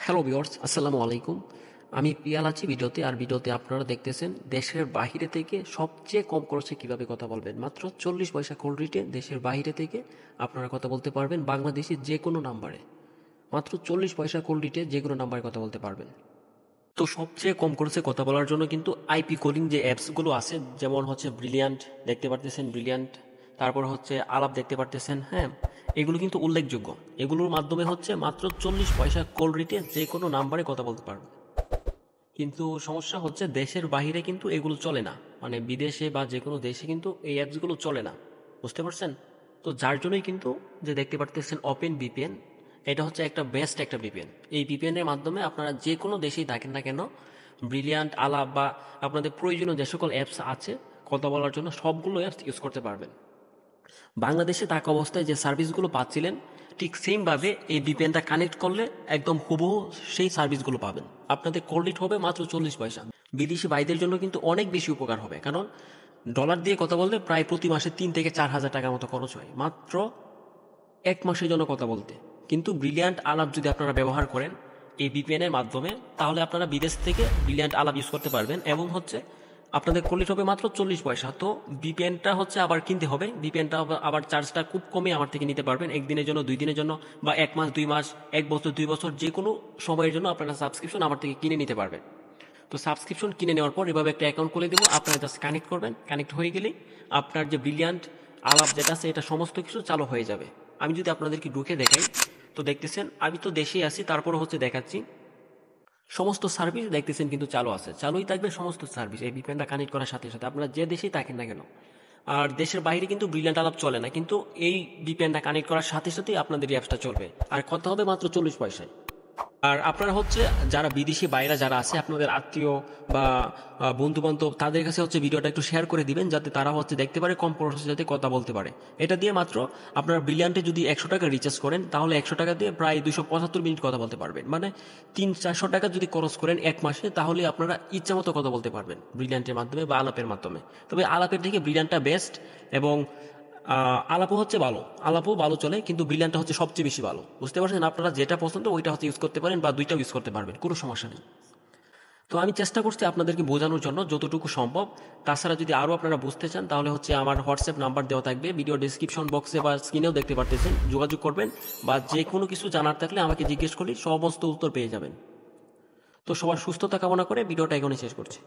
Hello viewers, আসসালামু আলাইকুম। আমি পিয়াল আছি ভিডিওতে। আর ভিডিওতে আপনারা দেখতেছেন দেশের বাহিরে থেকে সবচেয়ে কম খরচে কিভাবে কথা বলবেন। মাত্র 40 পয়সা কল রেটে দেশের বাইরে থেকে আপনারা কথা বলতে পারবেন বাংলাদেশের যে কোনো নাম্বারে। মাত্র 40 পয়সা কল রেটে যে কোনো নাম্বারে কথা বলতে পারবেন। তো সবচেয়ে কম খরচে কথা বলার জন্য কিন্তু আইপি কলিং যে অ্যাপসগুলো আছে, যেমন হচ্ছে ব্রিলিয়ান্ট দেখতে পারতেছেন, ব্রিলিয়ান্ট, তারপর হচ্ছে আলাপ দেখতে পারতেছেন, হ্যাঁ, এগুলো কিন্তু উল্লেখযোগ্য। এগুলোর মাধ্যমে হচ্ছে মাত্র 40 পয়সা কল রেটে যে কোনো নাম্বারে কথা বলতে পারবেন। কিন্তু সমস্যা হচ্ছে দেশের বাইরে কিন্তু এগুলো চলে না, মানে বিদেশে বা যে কোনো দেশে কিন্তু এই অ্যাপসগুলো চলে না, বুঝতে পারছেন? তো যার জন্যই কিন্তু যে দেখতে পারতেছেন ওপেন ভিপিএন, এটা হচ্ছে একটা বেস্ট একটা ভিপিএন। এই ভিপিএন এর মাধ্যমে আপনারা যে কোনো দেশেই থাকেন না কেন, ব্রিলিয়ান্ট, আলাপ বা আপনাদের প্রয়োজনীয় যে সকল অ্যাপস আছে কথা বলার জন্য সবগুলো অ্যাপস ইউজ করতে পারবেন। বাংলাদেশে থাকা অবস্থায় যে সার্ভিসগুলো পাচ্ছিলেন ঠিক সেমভাবে এই ভিপিএনটা কানেক্ট করলে একদম হুবহু সেই সার্ভিসগুলো পাবেন। আপনাদের কল রেট হবে মাত্র 40 পয়সা। বিদেশি ভাইদের জন্য কিন্তু অনেক বেশি উপকার হবে, কারণ ডলার দিয়ে কথা বললে প্রায় প্রতি মাসে 3 থেকে 4 হাজার টাকার মতো খরচ হয় মাত্র এক মাসের জন্য কথা বলতে। কিন্তু ব্রিলিয়ান্ট আলাপ যদি আপনারা ব্যবহার করেন এই ভিপিএন এর মাধ্যমে, তাহলে আপনারা বিদেশ থেকে ব্রিলিয়ান্ট আলাপ ইউজ করতে পারবেন এবং হচ্ছে আপনাদের কলিট হবে মাত্র 40 পয়সা। তো ভিপিএনটা হচ্ছে আবার কিনতে হবে, ভিপিএনটা আবার চার্জটা খুব কমে আমার থেকে নিতে পারবেন, একদিনের জন্য, 2 দিনের জন্য, বা 1 মাস, 2 মাস, 1 বছর, 2 বছর, যে কোনো সময়ের জন্য আপনারা সাবস্ক্রিপশন আমার থেকে কিনে নিতে পারবেন। তো সাবস্ক্রিপশন কিনে নেওয়ার পর এভাবে একটা অ্যাকাউন্ট খুলে দেবো, আপনারা জাস্ট কানেক্ট করবেন। কানেক্ট হয়ে গেলেই আপনার যে ব্রিলিয়ান্ট আলাপ যেটা আছে এটা সমস্ত কিছু চালু হয়ে যাবে। আমি যদি আপনাদেরকে ঢুকে দেখাই, তো দেখতেছেন আমি তো দেশেই আছি, তারপরে হচ্ছে দেখাচ্ছি সমস্ত সার্ভিস দেখতেছেন কিন্তু চালু আছে, চালুই থাকবে সমস্ত সার্ভিস এই ভিপিএনটা কানেক্ট করার সাথে সাথে, আপনারা যে দেশেই থাকেন না কেন। আর দেশের বাইরে কিন্তু ব্রিলিয়ান্ট আলাপ চলে না, কিন্তু এই ভিপিএনটা কানেক্ট করার সাথে সাথেই আপনাদের এই অ্যাপসটা চলবে। আর কথা হবে মাত্র 40 পয়সায়। আর আপনারা হচ্ছে যারা বিদেশি বাইরা যারা আছে, আপনাদের আত্মীয় বা বন্ধু বান্ধব, তাদের কাছে হচ্ছে ভিডিওটা একটু শেয়ার করে দিবেন, যাতে তারা হচ্ছে দেখতে পারে, কম খরচে যাতে কথা বলতে পারে। এটা দিয়ে মাত্র আপনারা ব্রিলিয়ান্টে যদি 100 টাকা রিচার্জ করেন, তাহলে 100 টাকা দিয়ে প্রায় 275 মিনিট কথা বলতে পারবেন। মানে 300-400 টাকা যদি খরচ করেন এক মাসে, তাহলে আপনারা ইচ্ছা মতো কথা বলতে পারবেন ব্রিলিয়ান্টের মাধ্যমে বা আলাপের মাধ্যমে। তবে আলাপের থেকে ব্রিলিয়ান্টটা বেস্ট, এবং আলাপও হচ্ছে ভালো, আলাপও ভালো চলে, কিন্তু ব্রিলিয়ান্টটা হচ্ছে সবচেয়ে বেশি ভালো। বুঝতে পারছেন? আপনারা যেটা পছন্দ ওইটা হচ্ছে ইউজ করতে পারেন, বা দুইটাও ইউজ করতে পারবেন, কোনো সমস্যা নেই। তো আমি চেষ্টা করছি আপনাদেরকে বোঝানোর জন্য যতটুকু সম্ভব। তাছাড়া যদি আরও আপনারা বুঝতে চান, তাহলে হচ্ছে আমার হোয়াটসঅ্যাপ নাম্বার দেওয়া থাকবে ভিডিও ডিসক্রিপশন বক্সে বা স্ক্রিনেও দেখতে পারতেছেন, যোগাযোগ করবেন, বা যে কোনো কিছু জানার থাকলে আমাকে জিজ্ঞেস করলে সমস্ত উত্তর পেয়ে যাবেন। তো সবার সুস্থতা কামনা করে ভিডিওটা এখানে শেষ করছি।